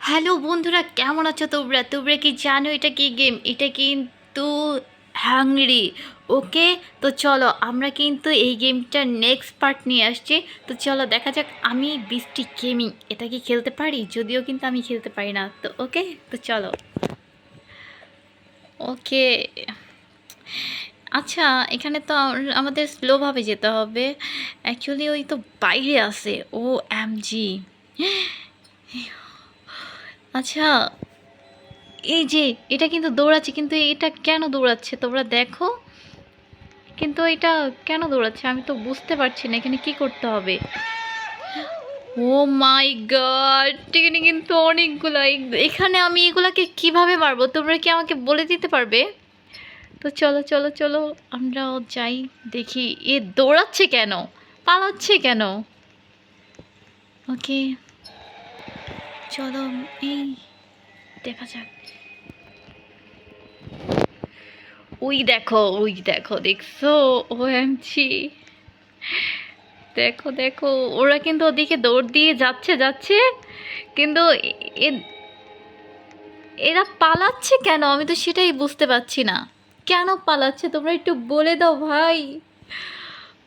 Hello বন্ধুরা, কেমন আছো তোমরা? তোমরা কি জানো এটা কি গেম? এটা কিন্তু হ্যাংরি। ওকে, তো চলো আমরা কিন্তু এই গেমটার নেক্সট পার্ট নিয়ে আসছি। তো চলো দেখা যাক। আমি বৃষ্টি গেমিং এটা কি খেলতে পারি, যদিও কিন্তু আমি খেলতে পারি না। তো ওকে, তো চলো। ওকে, আচ্ছা, এখানে তো আমাদের স্লোভাবে যেতে হবে। অ্যাকচুয়ালি ওই তো বাইরে আছে। ও এম জি। আচ্ছা, এই যে এটা কিন্তু দৌড়াচ্ছে, কিন্তু এটা কেন দৌড়াচ্ছে তোমরা দেখো। কিন্তু এটা কেন দৌড়াচ্ছে আমি তো বুঝতে পারছি না। এখানে কি করতে হবে? ও মাই গড, এখানে কিন্তু অনেকগুলো। এখানে আমি এগুলাকে কিভাবে মারবো তোমরা কি আমাকে বলে দিতে পারবে? তো চলো চলো চলো, আমরাও যাই। দেখি এ দৌড়াচ্ছে কেন, পালাচ্ছে কেন। ওকে, চলো, এই দেখা যাক। ওই দেখো, ওই দেখো, দেখছো? ও এমজি, দেখো দেখো, ওরা কিন্তু ওদিকে দৌড় দিয়ে যাচ্ছে যাচ্ছে, কিন্তু এ- এরা পালাচ্ছে কেন আমি তো সেটাই বুঝতে পারছি না। কেন পালাচ্ছে তোমরা একটু বলে দাও ভাই।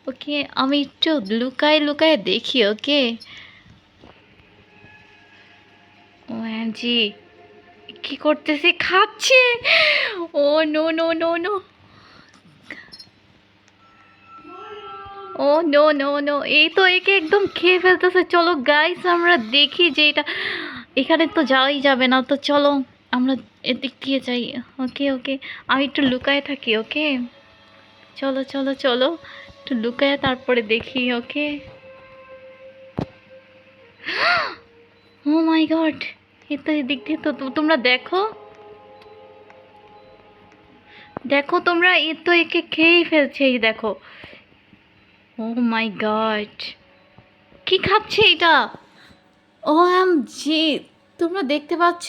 ওকে, আমি একটু লুকায় লুকায় দেখি। ওকে, ও জি, কি করতেছে? খাচ্ছে। ও নো নো নো নো, ও নো নো নো, এই তো একে একদম খেয়ে ফেলতেছে। চলো গাইস, আমরা দেখি যে এটা, এখানে তো যাওয়াই যাবে না। তো চলো আমরা এদিক দিয়ে যাই। ওকে ওকে, আমি একটু লুকায় থাকি। ওকে, চলো চলো চলো, একটু লুকায় তারপরে দেখি। ওকে, ও মাই গড, এই তো এদিক দিয়ে তো তোমরা দেখো, দেখো তোমরা, এ তো একে খেয়েই ফেলছে। এই দেখো, ও মাই গড, কি খাচ্ছে এটা? ও এম জি, তোমরা দেখতে পাচ্ছ?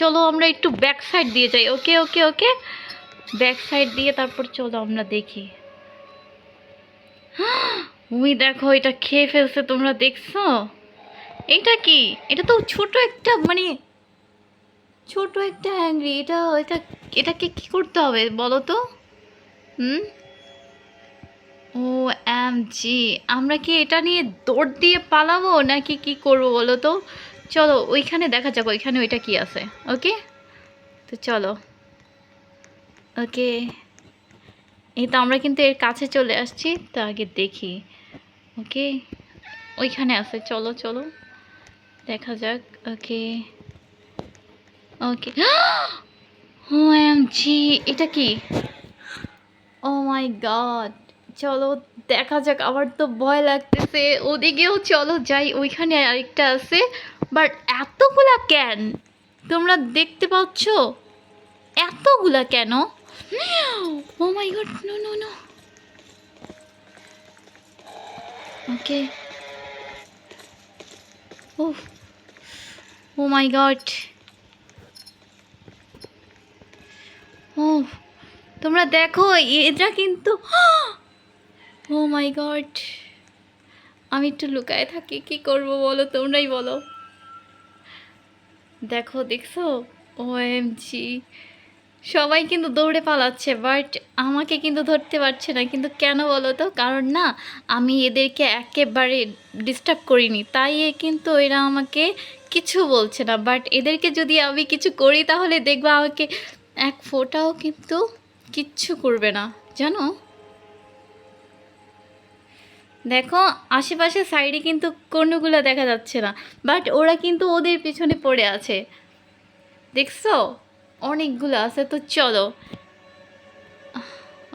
চলো আমরা একটু ব্যাক সাইড দিয়ে যাই। ওকে ওকে ওকে, ব্যাক সাইড দিয়ে তারপর চলো আমরা দেখি। ওই দেখো, এটা খেয়ে ফেলছে, তোমরা দেখছো? এটা কি? এটা তো ছোট একটা, মানে ছোট একটা হ্যাংরি। এটা এটা, এটাকে কি করতে হবে বলো তো? হুম, ও এম জি, আমরা কি এটা নিয়ে দৌড় দিয়ে পালাবো নাকি কি করবো বলো তো? চলো ওইখানে দেখা যাক, ওইখানে ওইটা কি আছে। ওকে, তো চলো। ওকে, এই তো আমরা কিন্তু এর কাছে চলে আসছি। তো আগে দেখি। ওকে, ওইখানে আছে, চলো চলো দেখা যাক। ওকে ওকে, ও এম জি, এটা কি? ও মাই গড, চলো দেখা যাক। আমার তো ভয় লাগতেছে। ওদিকেও চলো যাই, ওইখানে আরেকটা আছে। বাট এতগুলা কেন তোমরা দেখতে পাচ্ছ? এতগুলা কেন? ও মাই গড, নো নো নো। ওকে, ও, ও মাই গড, ও তোমরা দেখো, এটা কিন্তু, ও মাই গড, আমি একটু লুকায় থাকি। কি করব বলো, তোমরাই বলো। দেখো, দেখছো? ওএমজি, সবাই কিন্তু দৌড়ে পালাচ্ছে, বাট আমাকে কিন্তু ধরতে পারছে না। কিন্তু কেন বলো তো? কারণ না, আমি এদেরকে একেবারে ডিস্টার্ব করিনি, তাই কিন্তু এরা আমাকে কিছু বলছে না। বাট এদেরকে যদি আমি কিছু করি তাহলে দেখবা আমাকে এক ফোঁটাও কিন্তু কিচ্ছু করবে না, জানো? দেখো, আশেপাশে সাইডে কিন্তু কোনোগুলো দেখা যাচ্ছে না, বাট ওরা কিন্তু ওদের পিছনে পড়ে আছে। দেখছো? অনেকগুলো আছে। তো চলো।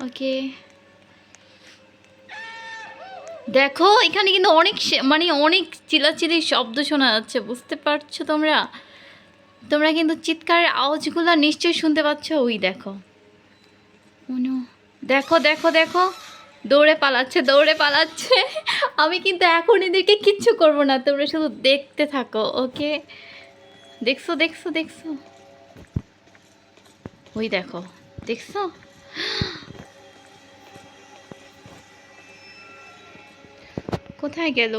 ওকে, দেখো এখানে কিন্তু অনেক মানে অনেক চিল্লাচিল্লির শব্দ শোনা যাচ্ছে, বুঝতে পারছো তোমরা? তোমরা কিন্তু চিৎকারের আওয়াজগুলো নিশ্চয়ই শুনতে পাচ্ছ। ওই দেখো, অনু, দেখো দেখো দেখো, দৌড়ে পালাচ্ছে, দৌড়ে পালাচ্ছে। আমি কিন্তু এখন এদেরকে কিচ্ছু করব না, তোমরা শুধু দেখতে থাকো। ওকে, দেখছো দেখছো দেখছো, ওই দেখো, দেখছো? কোথায় গেল?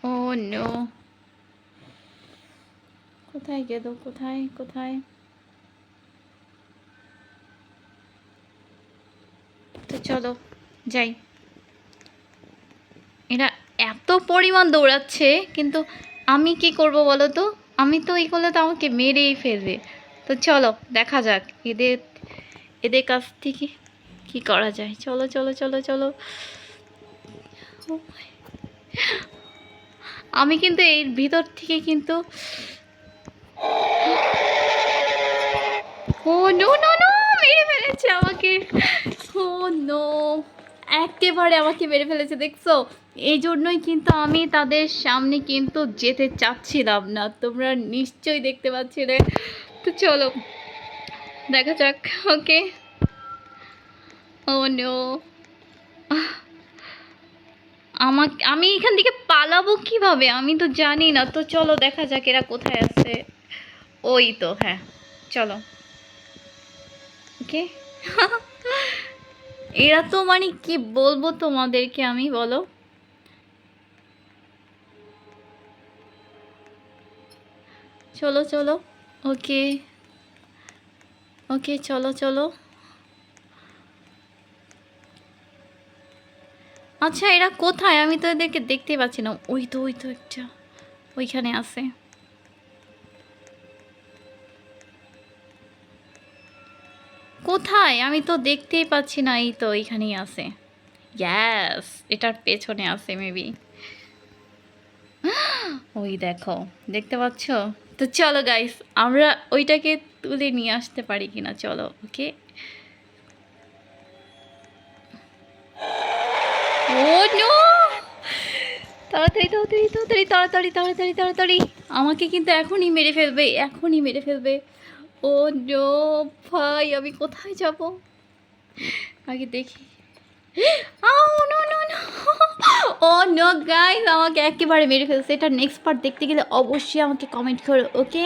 ও নো, কোথায় গেল, কোথায় কোথায়? তো চলো যাই। এরা এত পরিমাণ দৌড়াচ্ছে, কিন্তু আমি কি করব বলো তো? আমি তো এই করলে তো আমাকে মেরেই ফেলবে। তো চলো দেখা যাক এদের এদের কাছ থেকে কি করা যায়। চলো চলো চলো চলো। আমি কিন্তু এর ভিতর থেকে কিন্তু, ও নো নো নো, মেরে ফেলেছে আমাকে। ও নো, একেবারে আমাকে মেরে ফেলেছে, দেখছো? এই জন্যই কিন্তু আমি তাদের সামনে কিন্তু যেতে চাচ্ছিলাম না, তোমরা নিশ্চয়ই দেখতে পাচ্ছিলে। তো চলো দেখা যাক। ওকে। ও নো, আমি এখান থেকে পালাবো কিভাবে? আমি তো জানি না। তো চলো দেখা যাক এরা কোথায় আছে। ওই তো, হ্যাঁ চলো। ওকে। এরা তো মানে কি বলবো তোমাদেরকে আমি, বলো। চলো চলো। ওকে ওকে, চলো চলো। আচ্ছা এরা কোথায়? আমি তো এদেরকে দেখতে পাচ্ছি না। ওই তো ওই তো একটা ওইখানে আছে। কোথায়? আমি তো দেখতেই পাচ্ছি না। এই তো এইখানেই আছে। গ্যাস এটার পেছনে আছে মেবি। ওই দেখো, দেখতে পাচ্ছ? তো চলো গাইস, আমরা ওইটাকে তুলে নিয়ে আসতে পারি কিনা, চলো। ওকে। ও নো, তাড়াতাড়ি তাড়াতাড়ি তাড়াতাড়ি তাড়াতাড়ি তাড়াতাড়ি তাড়াতাড়ি। আমাকে কিন্তু এখনই মেরে ফেলবে, এখনই মেরে ফেলবে। ও নো ভাই, আমি কোথায় যাব? আগে দেখি। ও নো নো নো, ও নো গাইস, আমাকে একেবারে মেরে ফেলছে। এটা নেক্সট পার্ট দেখতে গেলে অবশ্যই আমাকে কমেন্ট করো, ওকে?